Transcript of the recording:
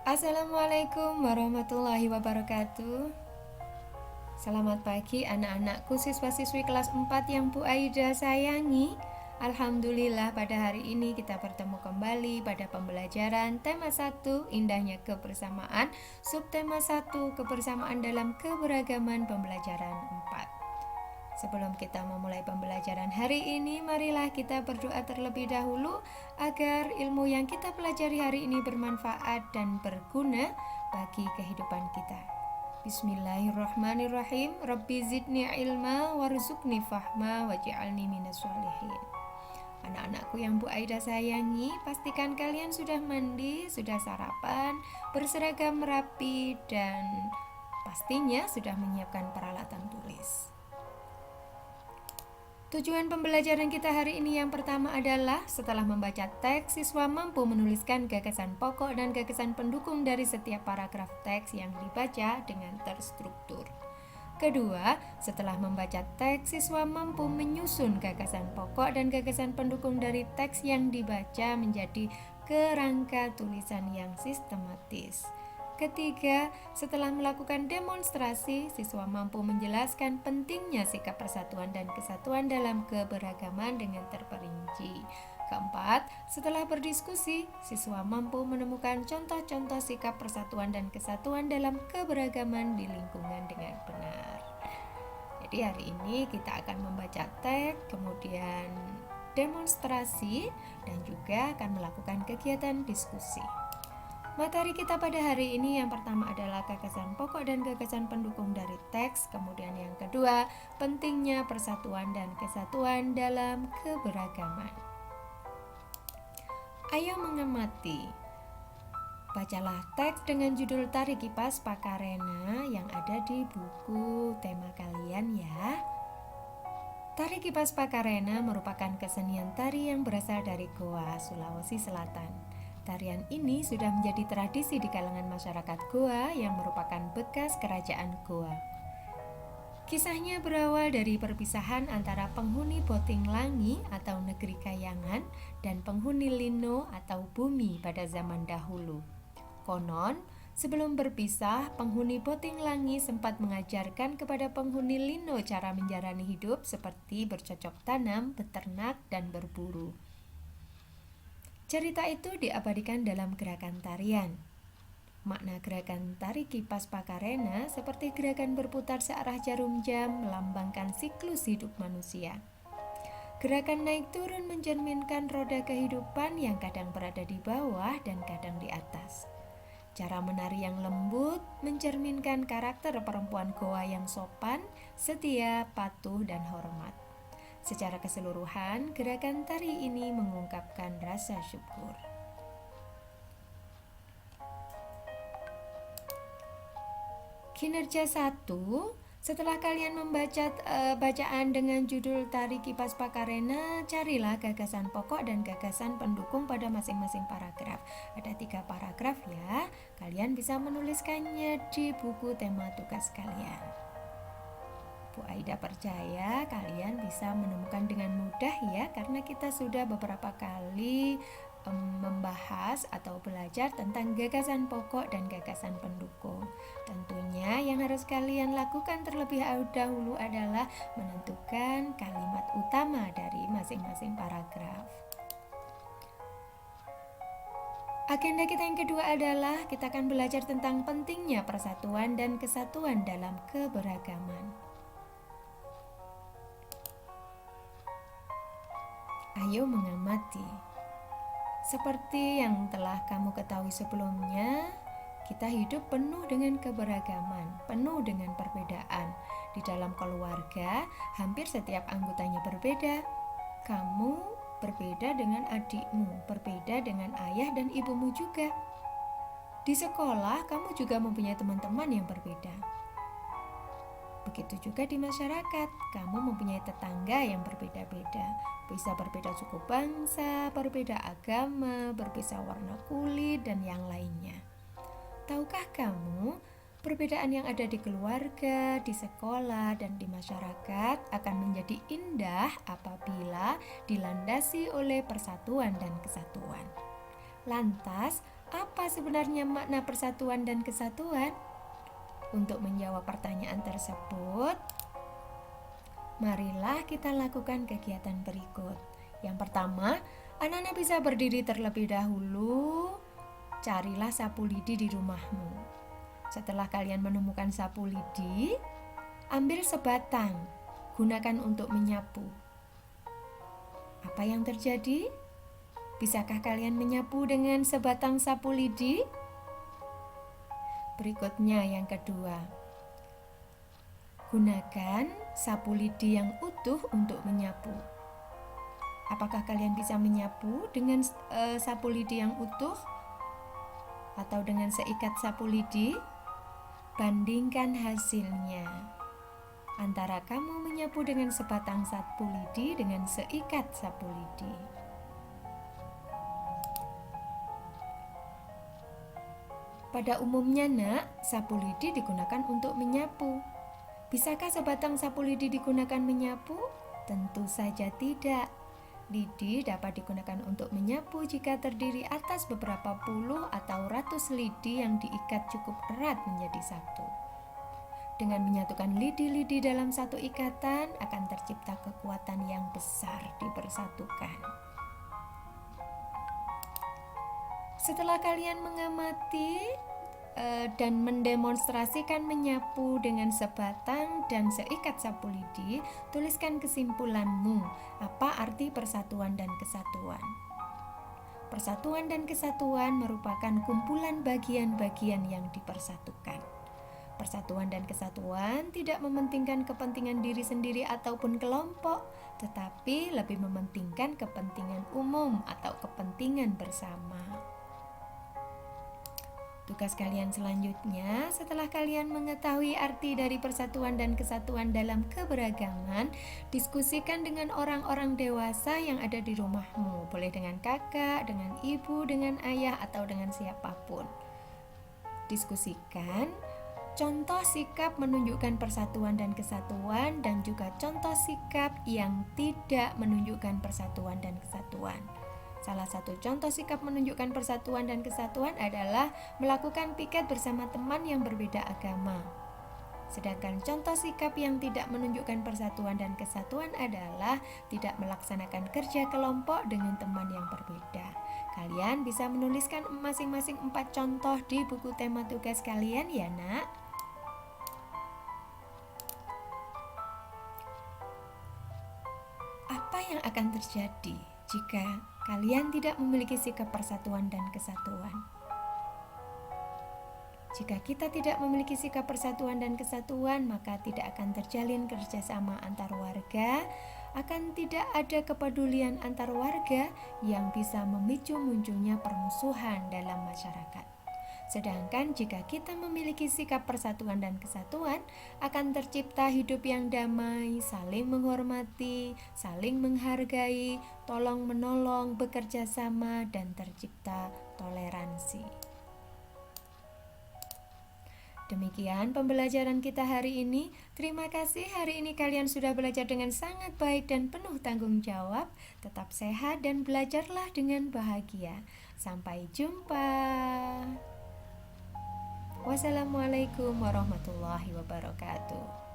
Assalamualaikum warahmatullahi wabarakatuh. Selamat pagi anak-anakku siswa-siswi kelas 4 yang Bu Aida sayangi. Alhamdulillah pada hari ini kita bertemu kembali pada pembelajaran tema 1 indahnya kebersamaan, subtema 1 kebersamaan dalam keberagaman pembelajaran 4. Sebelum kita memulai pembelajaran hari ini, marilah kita berdoa terlebih dahulu agar ilmu yang kita pelajari hari ini bermanfaat dan berguna bagi kehidupan kita. Bismillahirrahmanirrahim. Rabbi zidni ilma warzuqni fahma waj'alni minas sholihin. Anak-anakku yang Bu Aida sayangi, pastikan kalian sudah mandi, sudah sarapan, berseragam rapi, dan pastinya sudah menyiapkan peralatan tulis. Tujuan pembelajaran kita hari ini yang pertama adalah setelah membaca teks, siswa mampu menuliskan gagasan pokok dan gagasan pendukung dari setiap paragraf teks yang dibaca dengan terstruktur. Kedua, setelah membaca teks, siswa mampu menyusun gagasan pokok dan gagasan pendukung dari teks yang dibaca menjadi kerangka tulisan yang sistematis. Ketiga, setelah melakukan demonstrasi, siswa mampu menjelaskan pentingnya sikap persatuan dan kesatuan dalam keberagaman dengan terperinci. Keempat, setelah berdiskusi, siswa mampu menemukan contoh-contoh sikap persatuan dan kesatuan dalam keberagaman di lingkungan dengan benar. Jadi hari ini kita akan membaca teks, kemudian demonstrasi, dan juga akan melakukan kegiatan diskusi. Materi kita pada hari ini yang pertama adalah gagasan pokok dan gagasan pendukung dari teks. Kemudian yang kedua, pentingnya persatuan dan kesatuan dalam keberagaman. Ayo mengamati. Bacalah teks dengan judul Tari Kipas Pakarena yang ada di buku tema kalian ya. Tari Kipas Pakarena merupakan kesenian tari yang berasal dari Goa, Sulawesi Selatan. Tarian ini sudah menjadi tradisi di kalangan masyarakat Goa yang merupakan bekas kerajaan Goa. Kisahnya berawal dari perpisahan antara penghuni Botinglangi atau negeri Kayangan dan penghuni Lino atau bumi pada zaman dahulu. Konon, sebelum berpisah, penghuni Botinglangi sempat mengajarkan kepada penghuni Lino cara menjalani hidup seperti bercocok tanam, beternak, dan berburu. Cerita itu diabadikan dalam gerakan tarian. Makna gerakan tari kipas Pakarena seperti gerakan berputar searah jarum jam melambangkan siklus hidup manusia. Gerakan naik turun mencerminkan roda kehidupan yang kadang berada di bawah dan kadang di atas. Cara menari yang lembut mencerminkan karakter perempuan Goa yang sopan, setia, patuh, dan hormat. Secara keseluruhan, gerakan tari ini mengungkapkan rasa syukur. Kinerja 1, setelah kalian membaca bacaan dengan judul Tari Kipas Pakarena, carilah gagasan pokok dan gagasan pendukung pada masing-masing paragraf. Ada 3 paragraf ya, kalian bisa menuliskannya di buku tema tugas kalian. Bu Aida percaya kalian bisa menemukan dengan mudah ya, karena kita sudah beberapa kali membahas atau belajar tentang gagasan pokok dan gagasan pendukung. Tentunya yang harus kalian lakukan terlebih dahulu adalah menentukan kalimat utama dari masing-masing paragraf. Agenda kita yang kedua adalah kita akan belajar tentang pentingnya persatuan dan kesatuan dalam keberagaman. Ayo mengamati. Seperti yang telah kamu ketahui sebelumnya, kita hidup penuh dengan keberagaman, penuh dengan perbedaan. Di dalam keluarga, hampir setiap anggotanya berbeda. Kamu berbeda dengan adikmu, berbeda dengan ayah dan ibumu juga. Di sekolah, kamu juga mempunyai teman-teman yang berbeda. Begitu juga di masyarakat, kamu mempunyai tetangga yang berbeda-beda. Bisa berbeda suku bangsa, berbeda agama, berbeda warna kulit, dan yang lainnya. Tahukah kamu, perbedaan yang ada di keluarga, di sekolah, dan di masyarakat akan menjadi indah apabila dilandasi oleh persatuan dan kesatuan. Lantas, Apa sebenarnya makna persatuan dan kesatuan? Untuk menjawab pertanyaan tersebut, marilah kita lakukan kegiatan berikut. Yang pertama, anak-anak bisa berdiri terlebih dahulu. Carilah sapu lidi di rumahmu. Setelah kalian menemukan sapu lidi, ambil sebatang, gunakan untuk menyapu. Apa yang terjadi? Bisakah kalian menyapu dengan sebatang sapu lidi? Berikutnya yang kedua, gunakan sapu lidi yang utuh untuk menyapu. Apakah kalian bisa menyapu dengan sapu lidi yang utuh atau dengan seikat sapu lidi? Bandingkan hasilnya antara kamu menyapu dengan sebatang sapu lidi dengan seikat sapu lidi. Pada umumnya, Nak, sapu lidi digunakan untuk menyapu. Bisakah sebatang sapu lidi digunakan menyapu? Tentu saja tidak. Lidi dapat digunakan untuk menyapu jika terdiri atas beberapa puluh atau ratus lidi yang diikat cukup erat menjadi satu. Dengan menyatukan lidi-lidi dalam satu ikatan, akan tercipta kekuatan yang besar dipersatukan. Setelah kalian mengamati dan mendemonstrasikan menyapu dengan sebatang dan seikat sapu lidi, tuliskan kesimpulanmu. Apa arti persatuan dan kesatuan? Persatuan dan kesatuan merupakan kumpulan bagian-bagian yang dipersatukan. Persatuan dan kesatuan tidak mementingkan kepentingan diri sendiri ataupun kelompok, tetapi lebih mementingkan kepentingan umum atau kepentingan bersama. Tugas kalian selanjutnya, setelah kalian mengetahui arti dari persatuan dan kesatuan dalam keberagaman, diskusikan dengan orang-orang dewasa yang ada di rumahmu. Boleh dengan kakak, dengan ibu, dengan ayah, atau dengan siapapun. Diskusikan contoh sikap menunjukkan persatuan dan kesatuan, dan juga contoh sikap yang tidak menunjukkan persatuan dan kesatuan. Salah satu contoh sikap menunjukkan persatuan dan kesatuan adalah melakukan piket bersama teman yang berbeda agama. Sedangkan contoh sikap yang tidak menunjukkan persatuan dan kesatuan adalah tidak melaksanakan kerja kelompok dengan teman yang berbeda. Kalian bisa menuliskan masing-masing 4 contoh di buku tema tugas kalian ya, Nak. Apa yang akan terjadi jika kalian tidak memiliki sikap persatuan dan kesatuan? Jika kita tidak memiliki sikap persatuan dan kesatuan, maka tidak akan terjalin kerjasama antar warga, akan tidak ada kepedulian antar warga yang bisa memicu munculnya permusuhan dalam masyarakat. Sedangkan jika kita memiliki sikap persatuan dan kesatuan, akan tercipta hidup yang damai, saling menghormati, saling menghargai, tolong menolong, bekerja sama, dan tercipta toleransi. Demikian pembelajaran kita hari ini. Terima kasih, hari ini kalian sudah belajar dengan sangat baik dan penuh tanggung jawab. Tetap sehat dan belajarlah dengan bahagia. Sampai jumpa. Wassalamualaikum warahmatullahi wabarakatuh.